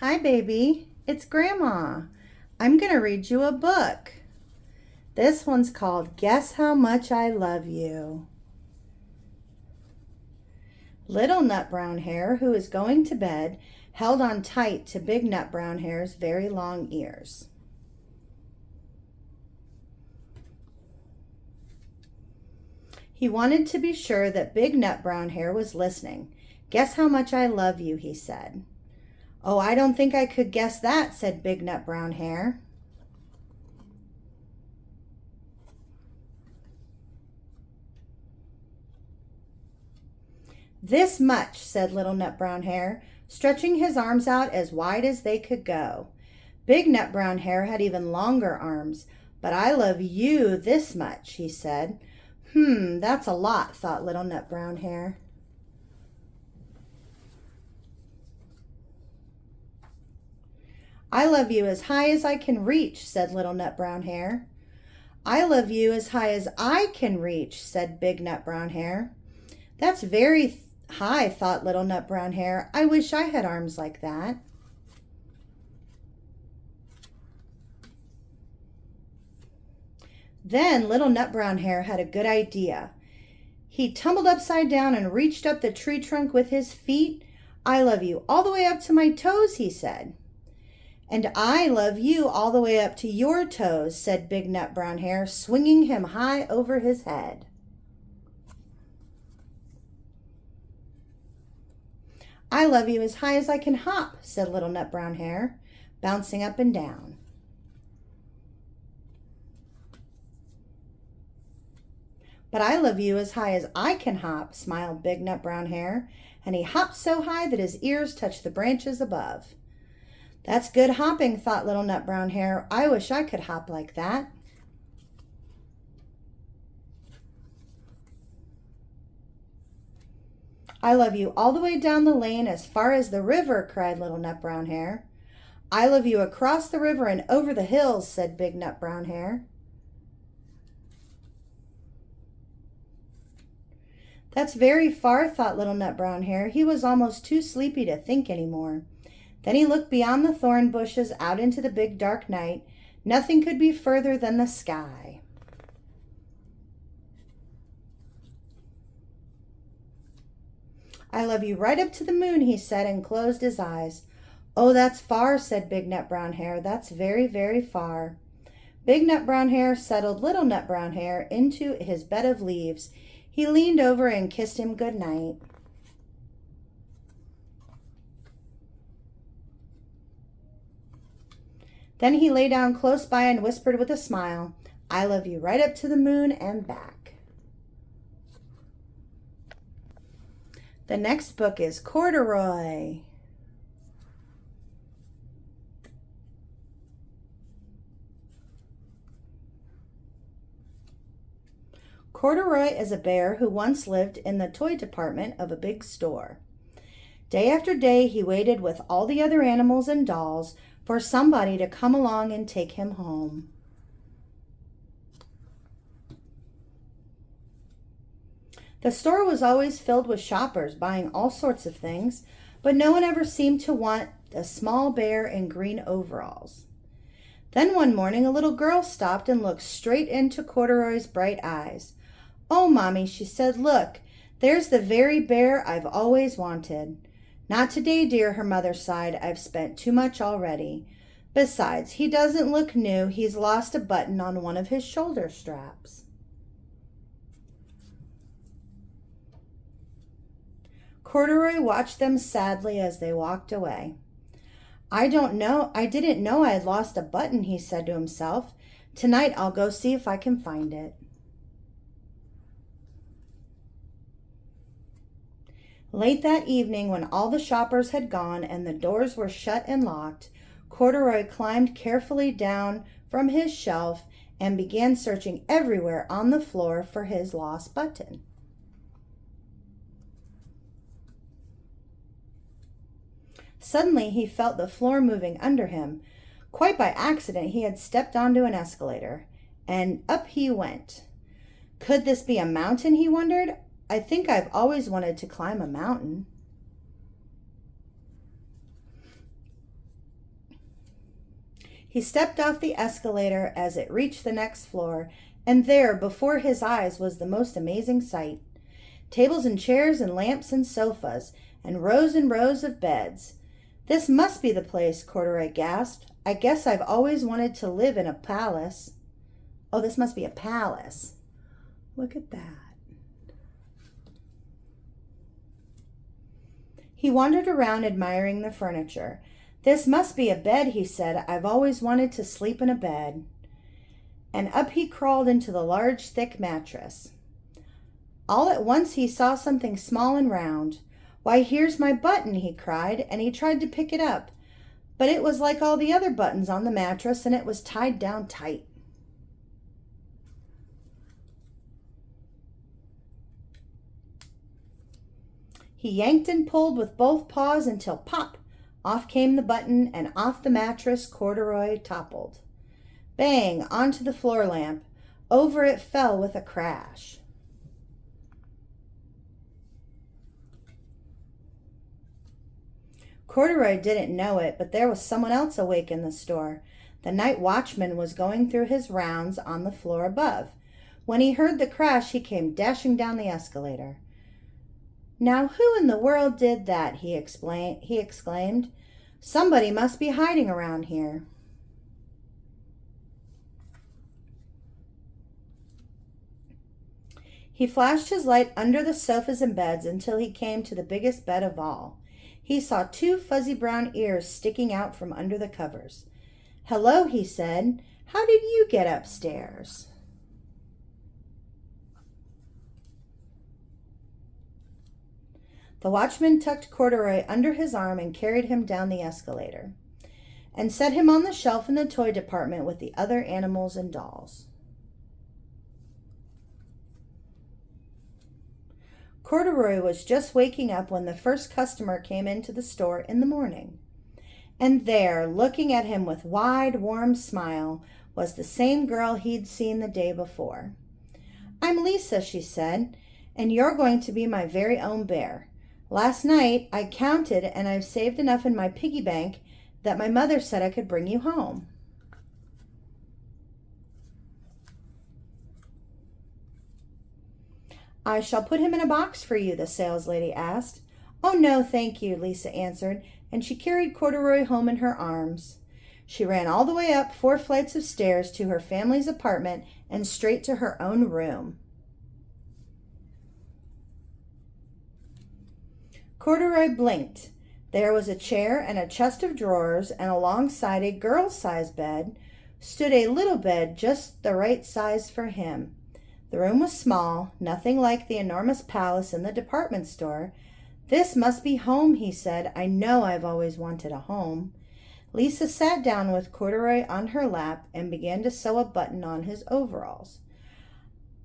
Hi, baby. It's Grandma. I'm going to read you a book. This one's called Guess How Much I Love You. Little Nut Brown Hair, who is going to bed, held on tight to Big Nut Brown Hair's very long ears. He wanted to be sure that Big Nut Brown Hair was listening. Guess how much I love you, he said. Oh, I don't think I could guess that, said Big Nut Brown Hair. This much, said Little Nut Brown Hair, stretching his arms out as wide as they could go. Big Nut Brown Hair had even longer arms. But I love you this much, he said. That's a lot, thought Little Nut Brown Hair. I love you as high as I can reach, said Little Nut Brown Hair. I love you as high as I can reach, said Big Nut Brown Hair. That's very high, thought Little Nut Brown Hair. I wish I had arms like that. Then Little Nut Brown Hair had a good idea. He tumbled upside down and reached up the tree trunk with his feet. I love you all the way up to my toes, he said. And I love you all the way up to your toes, said Big Nut Brown Hair, swinging him high over his head. I love you as high as I can hop, said Little Nut Brown Hair, bouncing up and down. But I love you as high as I can hop, smiled Big Nut Brown Hair, and he hopped so high that his ears touched the branches above. That's good hopping, thought Little Nut Brown Hair. I wish I could hop like that. I love you all the way down the lane as far as the river, cried Little Nut Brown Hair. I love you across the river and over the hills, said Big Nut Brown Hair. That's very far, thought Little Nut Brown Hair. He was almost too sleepy to think any more. Then he looked beyond the thorn bushes out into the big dark night. Nothing could be further than the sky. I love you right up to the moon, he said, and closed his eyes. Oh, that's far, said Big Nut Brown Hair. That's very, very far. Big Nut Brown Hair settled Little Nut Brown Hair into his bed of leaves. He leaned over and kissed him good night. Then he lay down close by and whispered with a smile, I love you right up to the moon and back. The next book is Corduroy. Corduroy is a bear who once lived in the toy department of a big store. Day after day, he waited with all the other animals and dolls for somebody to come along and take him home. The store was always filled with shoppers buying all sorts of things, but no one ever seemed to want a small bear in green overalls. Then one morning, a little girl stopped and looked straight into Corduroy's bright eyes. Oh, Mommy, she said, look, there's the very bear I've always wanted. Not today, dear, her mother sighed. I've spent too much already. Besides, he doesn't look new. He's lost a button on one of his shoulder straps. Corduroy watched them sadly as they walked away. I didn't know I had lost a button, he said to himself. Tonight I'll go see if I can find it. Late that evening, when all the shoppers had gone and the doors were shut and locked, Corduroy climbed carefully down from his shelf and began searching everywhere on the floor for his lost button. Suddenly, he felt the floor moving under him. Quite by accident, he had stepped onto an escalator, and up he went. Could this be a mountain, he wondered? I think I've always wanted to climb a mountain. He stepped off the escalator as it reached the next floor, and there, before his eyes, was the most amazing sight. Tables and chairs and lamps and sofas, and rows of beds. This must be the place, Corduroy gasped. I guess I've always wanted to live in a palace. Oh, this must be a palace. Look at that. He wandered around admiring the furniture. This must be a bed, he said. I've always wanted to sleep in a bed. And up he crawled into the large, thick mattress. All at once he saw something small and round. Why, here's my button, he cried, and he tried to pick it up. But it was like all the other buttons on the mattress, and it was tied down tight. He yanked and pulled with both paws until pop! Off came the button, and off the mattress Corduroy toppled. Bang! Onto the floor lamp. Over it fell with a crash. Corduroy didn't know it, but there was someone else awake in the store. The night watchman was going through his rounds on the floor above. When he heard the crash, he came dashing down the escalator. Now, who in the world did that? He exclaimed. Somebody must be hiding around here. He flashed his light under the sofas and beds until he came to the biggest bed of all. He saw 2 fuzzy brown ears sticking out from under the covers. Hello, he said. How did you get upstairs? The watchman tucked Corduroy under his arm and carried him down the escalator and set him on the shelf in the toy department with the other animals and dolls. Corduroy was just waking up when the first customer came into the store in the morning. And there, looking at him with wide, warm smile, was the same girl he'd seen the day before. I'm Lisa, she said, and you're going to be my very own bear. Last night I counted and I've saved enough in my piggy bank that my mother said I could bring you home. I shall put him in a box for you, the saleslady asked. Oh, no, thank you, Lisa answered, and she carried Corduroy home in her arms. She ran all the way up 4 flights of stairs to her family's apartment and straight to her own room. Corduroy blinked. There was a chair and a chest of drawers, and alongside a girl-sized bed stood a little bed just the right size for him. The room was small, nothing like the enormous palace in the department store. This must be home, he said. I know I've always wanted a home. Lisa sat down with Corduroy on her lap and began to sew a button on his overalls.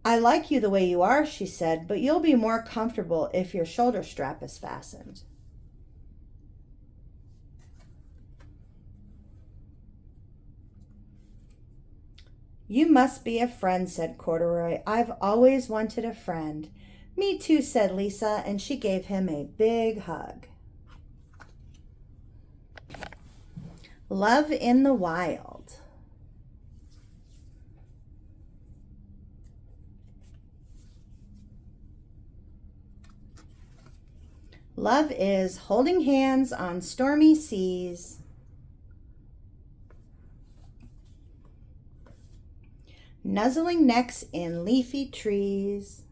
I like you the way you are, she said, but you'll be more comfortable if your shoulder strap is fastened. You must be a friend, said Corduroy. I've always wanted a friend. Me too, said Lisa, and she gave him a big hug. Love in the Wild. Love is holding hands on stormy seas, nuzzling necks in leafy trees,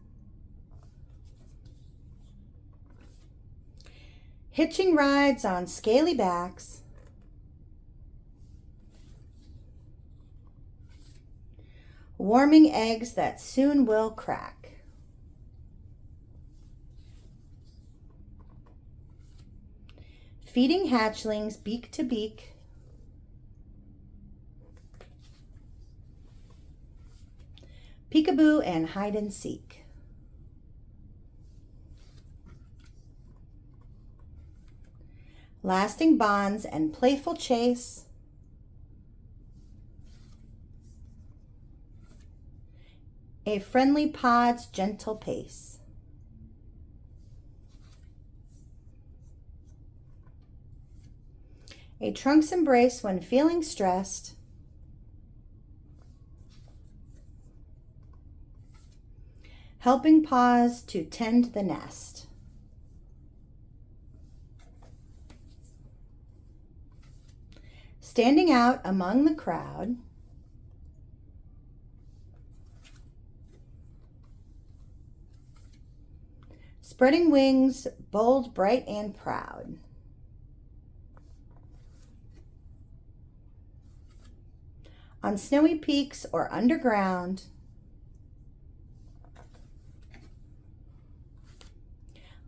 hitching rides on scaly backs, warming eggs that soon will crack. Feeding hatchlings beak to beak, peekaboo and hide and seek. Lasting bonds and playful chase, a friendly pod's gentle pace. A trunk's embrace when feeling stressed, helping paws to tend the nest. Standing out among the crowd, spreading wings, bold, bright, and proud. On snowy peaks or underground,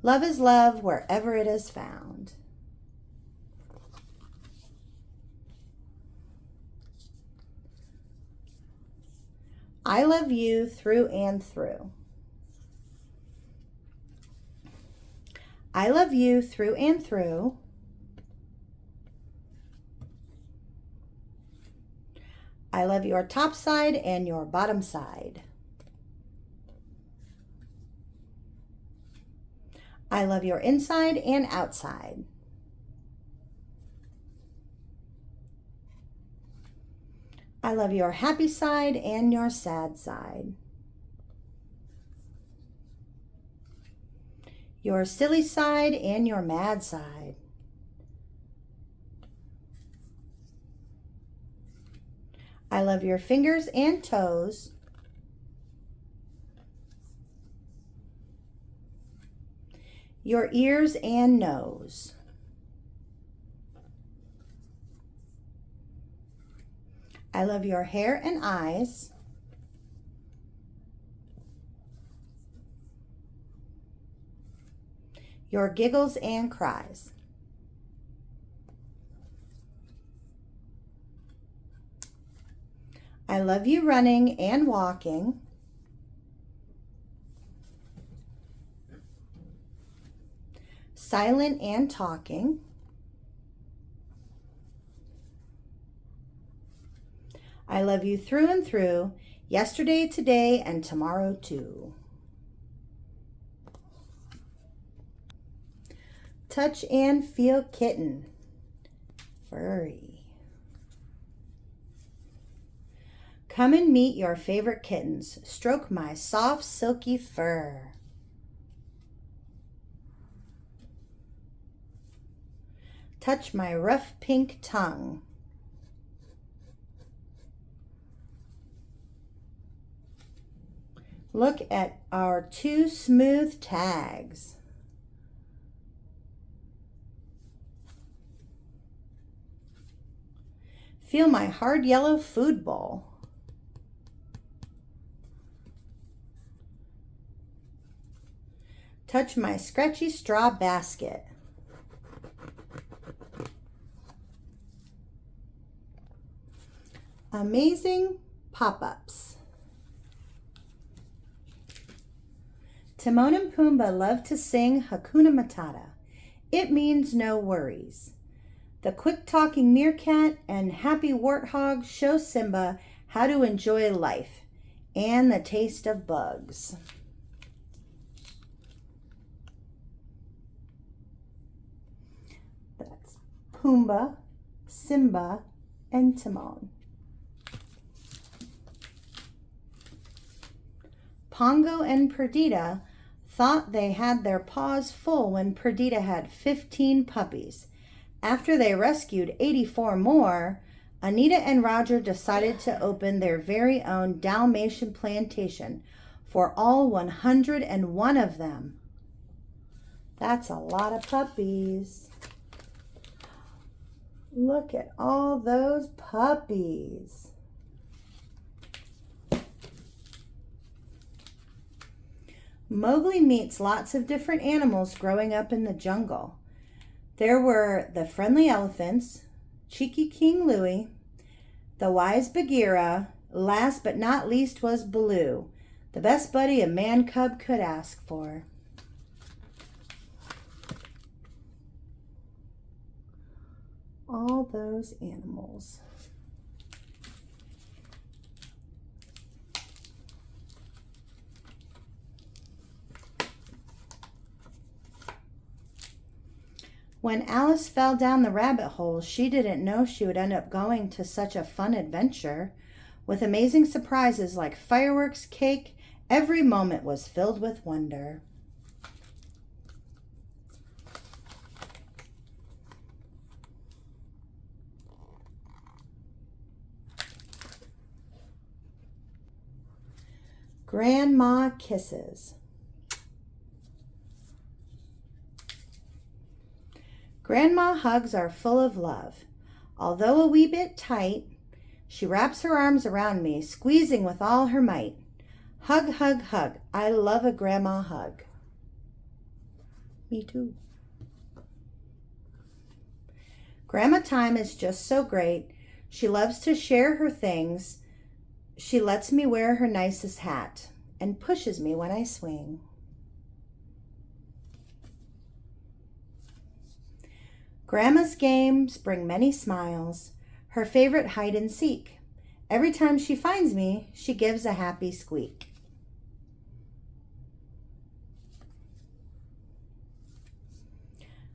love is love wherever it is found. I love you through and through. I love you through and through. I love your top side and your bottom side. I love your inside and outside. I love your happy side and your sad side. Your silly side and your mad side. I love your fingers and toes. Your ears and nose. I love your hair and eyes. Your giggles and cries. I love you running and walking. Silent and talking. I love you through and through, yesterday, today, and tomorrow too. Touch and feel kitten. Furry. Come and meet your favorite kittens. Stroke my soft, silky fur. Touch my rough pink tongue. Look at our 2 smooth tags. Feel my hard yellow food bowl. Touch my scratchy straw basket. Amazing pop-ups. Timon and Pumbaa love to sing Hakuna Matata. It means no worries. The quick-talking meerkat and happy warthog show Simba how to enjoy life and the taste of bugs. That's Pumbaa, Simba, and Timon. Pongo and Perdita thought they had their paws full when Perdita had 15 puppies. After they rescued 84 more, Anita and Roger decided to open their very own Dalmatian plantation for all 101 of them. That's a lot of puppies. Look at all those puppies. Mowgli meets lots of different animals growing up in the jungle. There were the friendly elephants, cheeky King Louie, the wise Bagheera. Last but not least was Baloo, the best buddy a man cub could ask for. All those animals. When Alice fell down the rabbit hole, she didn't know she would end up going to such a fun adventure with amazing surprises like fireworks, cake, Every moment was filled with wonder. Grandma Kisses. Grandma hugs are full of love. Although a wee bit tight, she wraps her arms around me, squeezing with all her might. Hug, hug, hug. I love a grandma hug. Me too. Grandma time is just so great. She loves to share her things. She lets me wear her nicest hat and pushes me when I swing. Grandma's games bring many smiles. Her favorite hide and seek. Every time she finds me, she gives a happy squeak.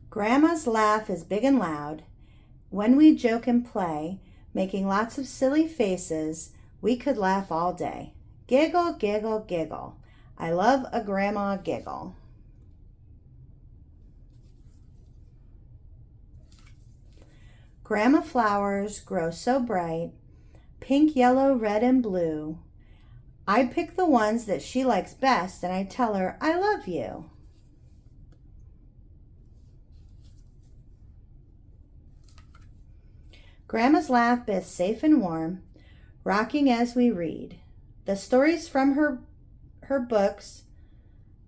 Grandma's laugh is big and loud. When we joke and play, making lots of silly faces, we could laugh all day. Giggle, giggle, giggle. I love a grandma giggle. Grandma flowers grow so bright, pink, yellow, red, and blue. I pick the ones that she likes best and I tell her, I love you. Grandma's laugh is safe and warm, rocking as we read. The stories from her books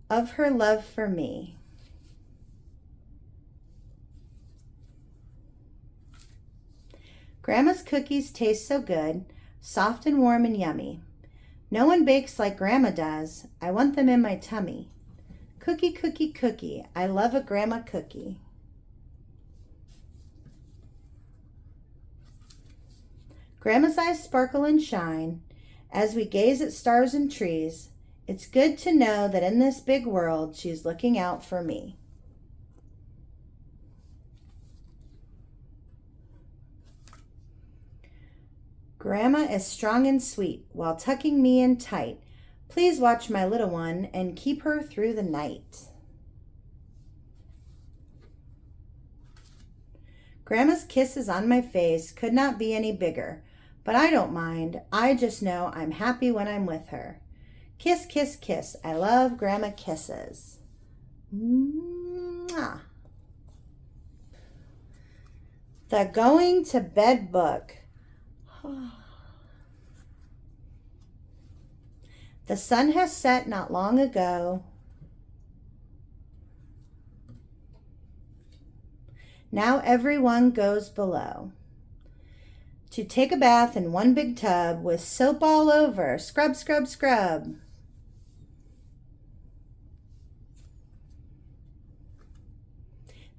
of her love for me. Grandma's cookies taste so good, soft and warm and yummy. No one bakes like Grandma does. I want them in my tummy. Cookie, cookie, cookie. I love a grandma cookie. Grandma's eyes sparkle and shine as we gaze at stars and trees. It's good to know that in this big world, she's looking out for me. Grandma is strong and sweet while tucking me in tight. Please watch my little one and keep her through the night. Grandma's kisses on my face could not be any bigger, but I don't mind. I just know I'm happy when I'm with her. Kiss, kiss, kiss. I love Grandma kisses. Mwah. The Going to Bed Book. The sun has set not long ago. Now everyone goes below to take a bath in one big tub with soap all over. Scrub, scrub, scrub.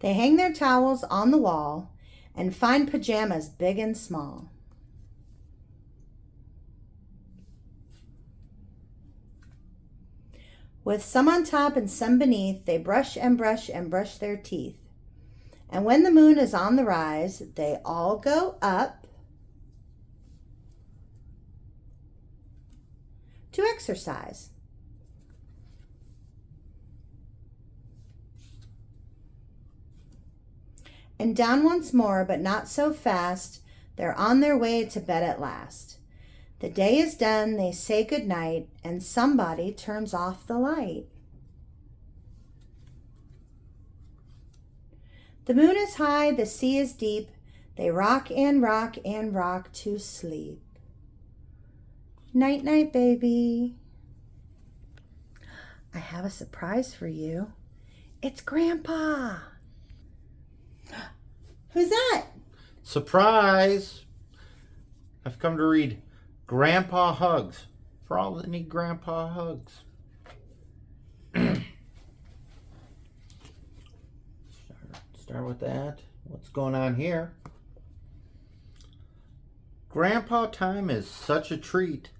They hang their towels on the wall and find pajamas big and small. With some on top and some beneath, they brush and brush and brush their teeth. And when the moon is on the rise, they all go up to exercise. And down once more, but not so fast, they're on their way to bed at last. The day is done, they say goodnight, and somebody turns off the light. The moon is high, the sea is deep. They rock and rock and rock to sleep. Night, night, baby. I have a surprise for you. It's Grandpa. Who's that? Surprise! I've come to read Grandpa Hugs for all that need Grandpa Hugs. Start with that. What's going on here? Grandpa time is such a treat.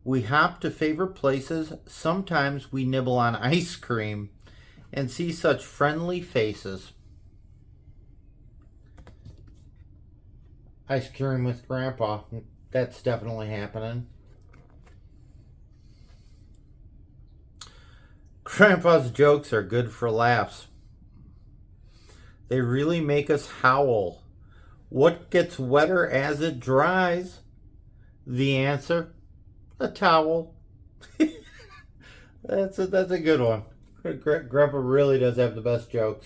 We hop to favorite places. Sometimes we nibble on ice cream and see such friendly faces. Ice cream with Grandpa. That's definitely happening. Grandpa's jokes are good for laughs. They really make us howl. What gets wetter as it dries? The answer, a towel. That's a good one. Grandpa really does have the best jokes.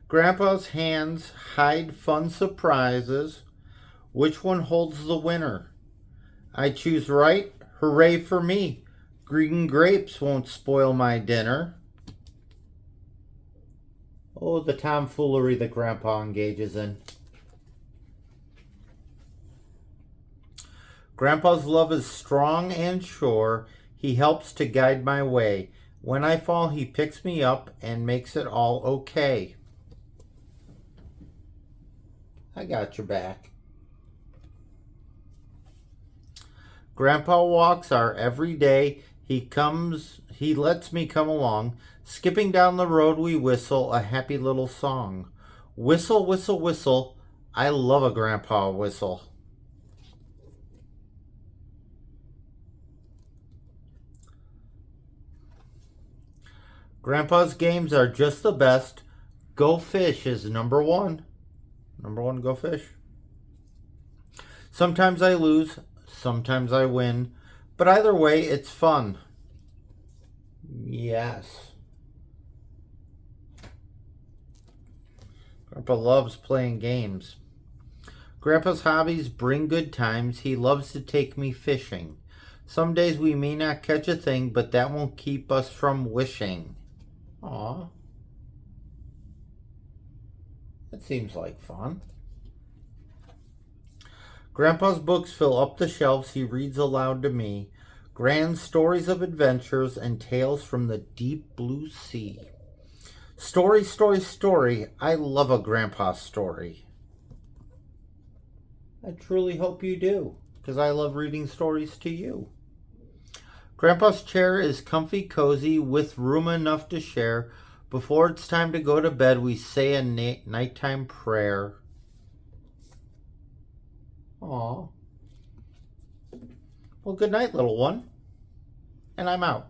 Grandpa's hands hide fun surprises. Which one holds the winner? I choose right. Hooray for me. Green grapes won't spoil my dinner. Oh, the tomfoolery that Grandpa engages in. Grandpa's love is strong and sure. He helps to guide my way. When I fall, he picks me up and makes it all okay. I got your back. Grandpa walks our every day. He lets me come along. Skipping down the road, we whistle a happy little song. Whistle, whistle, whistle. I love a grandpa whistle. Grandpa's games are just the best. Go fish is number one. Number one, go fish. Sometimes I lose, sometimes I win, but either way, it's fun. Yes. Grandpa loves playing games. Grandpa's hobbies bring good times. He loves to take me fishing. Some days we may not catch a thing, but that won't keep us from wishing. Aw. That seems like fun. Grandpa's books fill up the shelves. He reads aloud to me. Grand stories of adventures and tales from the deep blue sea. Story, story, story. I love a grandpa story. I truly hope you do, because I love reading stories to you. Grandpa's chair is comfy, cozy, with room enough to share. Before it's time to go to bed, we say a nighttime prayer. Aw. Well, good night, little one. And I'm out.